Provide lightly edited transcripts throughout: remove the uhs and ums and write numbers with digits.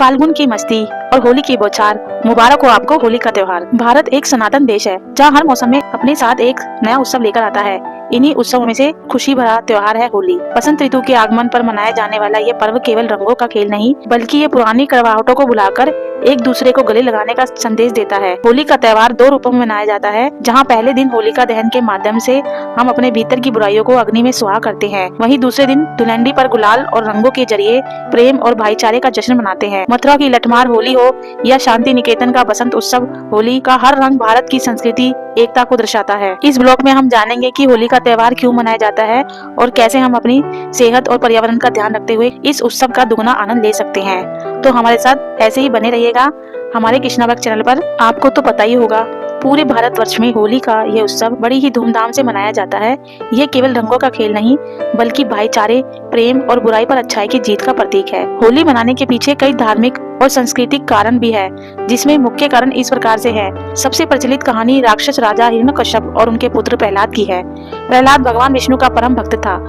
फाल्गुन की मस्ती और होली की बौछार। मुबारक हो आपको होली का त्योहार। भारत एक सनातन देश है जहाँ हर मौसम में अपने साथ एक नया उत्सव लेकर आता है। इन्हीं उत्सवों में से खुशी भरा त्योहार है होली। बसंत ऋतु के आगमन पर मनाया जाने वाला ये पर्व केवल रंगों का खेल नहीं, बल्कि ये पुरानी कड़वाहटों को भुलाकर एक दूसरे को गले लगाने का संदेश देता है। होली का त्योहार दो रूपों में मनाया जाता है, जहाँ पहले दिन होलिका दहन के माध्यम से हम अपने भीतर की बुराइयों को अग्नि में सुहा करते हैं, वहीं दूसरे दिन धुलंडी पर गुलाल और रंगों के जरिए प्रेम और भाईचारे का जश्न मनाते हैं। मथुरा की लठमार होली हो या शांति निकेतन का बसंत उत्सव, होली का हर रंग भारत की संस्कृति एकता को दर्शाता है। इस ब्लॉग में हम जानेंगे कि होली का त्योहार क्यों मनाया जाता है और कैसे हम अपनी सेहत और पर्यावरण का ध्यान रखते हुए इस उत्सव का दुगना आनंद ले सकते हैं। तो हमारे साथ ऐसे ही बने रहिएगा हमारे कृष्णा ब्लॉग चैनल पर। आपको तो पता ही होगा, पूरे भारतवर्ष में होली का ये उत्सव बड़ी ही धूमधाम से मनाया जाता है। ये केवल रंगों का खेल नहीं, बल्कि भाईचारे, प्रेम और बुराई पर अच्छाई की जीत का प्रतीक है। होली मनाने के पीछे कई धार्मिक और सांस्कृतिक कारण भी है, जिसमें मुख्य कारण इस प्रकार से है। सबसे प्रचलित कहानी राक्षस राजा हिरण्यकश्यप और उनके पुत्र प्रहलाद की है। प्रहलाद भगवान विष्णु का परम भक्त था,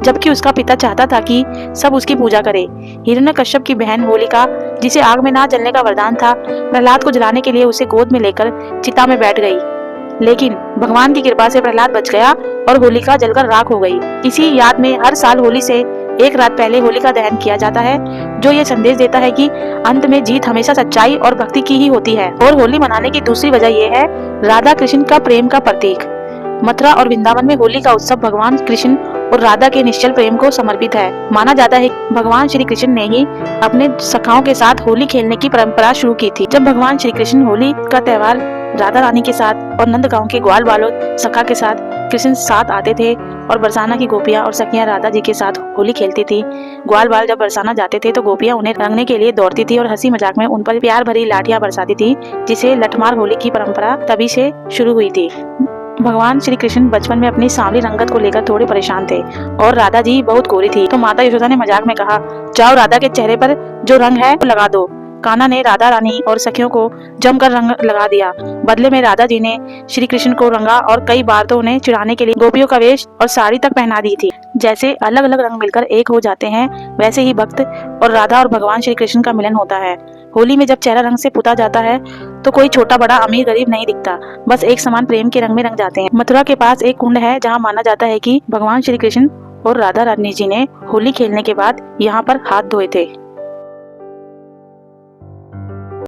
जबकि उसका पिता चाहता था कि सब उसकी पूजा करे। हिरण्यकश्यप की बहन होलिका, जिसे आग में ना जलने का वरदान था, प्रहलाद को जलाने के लिए उसे गोद में लेकर चिता में बैठ गई। लेकिन भगवान की कृपा से प्रहलाद बच गया और होलिका जलकर राख हो गई। इसी याद में हर साल होली से एक रात पहले होलिका दहन किया जाता है, जो ये संदेश देता है कि अंत में जीत हमेशा सच्चाई और भक्ति की ही होती है। और होली मनाने की दूसरी वजह यह है राधा कृष्ण का प्रेम का प्रतीक। मथुरा और वृंदावन में होली का उत्सव भगवान कृष्ण और राधा के निश्चल प्रेम को समर्पित है। माना जाता है कि भगवान श्री कृष्ण ने ही अपने सखाओं के साथ होली खेलने की परंपरा शुरू की थी। जब भगवान श्री कृष्ण होली का त्योहार राधा रानी के साथ और नंद गांव के ग्वाल बालों सखा के साथ कृष्ण साथ आते थे और बरसाना की गोपियां और सखियां राधा जी के साथ होली खेलती थी। ग्वाल बाल जब बरसाना जाते थे तो गोपियां उन्हें रंगने के लिए दौड़ती थी और हंसी मजाक में उन पर प्यार भरी लाठियां बरसाती थी, जिसे लठमार होली की परंपरा तभी से शुरू हुई थी। भगवान श्री कृष्ण बचपन में अपनी सांवली रंगत को लेकर थोड़े परेशान थे और राधा जी बहुत गोरी थी, तो माता यशोदा ने मजाक में कहा, जाओ राधा के चेहरे पर जो रंग है वो लगा दो। कान्हा ने राधा रानी और सखियों को जमकर रंग लगा दिया। बदले में राधा जी ने श्री कृष्ण को रंगा और कई बार तो उन्हें चिढ़ाने के लिए गोपियों का वेश और साड़ी तक पहना दी थी। जैसे अलग अलग रंग मिलकर एक हो जाते हैं, वैसे ही भक्त और राधा और भगवान श्री कृष्ण का मिलन होता है। होली में जब चेहरा रंग से पुता जाता है तो कोई छोटा बड़ा अमीर गरीब नहीं दिखता, बस एक समान प्रेम के रंग में रंग जाते हैं। मथुरा के पास एक कुंड है जहाँ माना जाता है कि भगवान श्री कृष्ण और राधा रानी जी ने होली खेलने के बाद यहाँ पर हाथ धोए थे।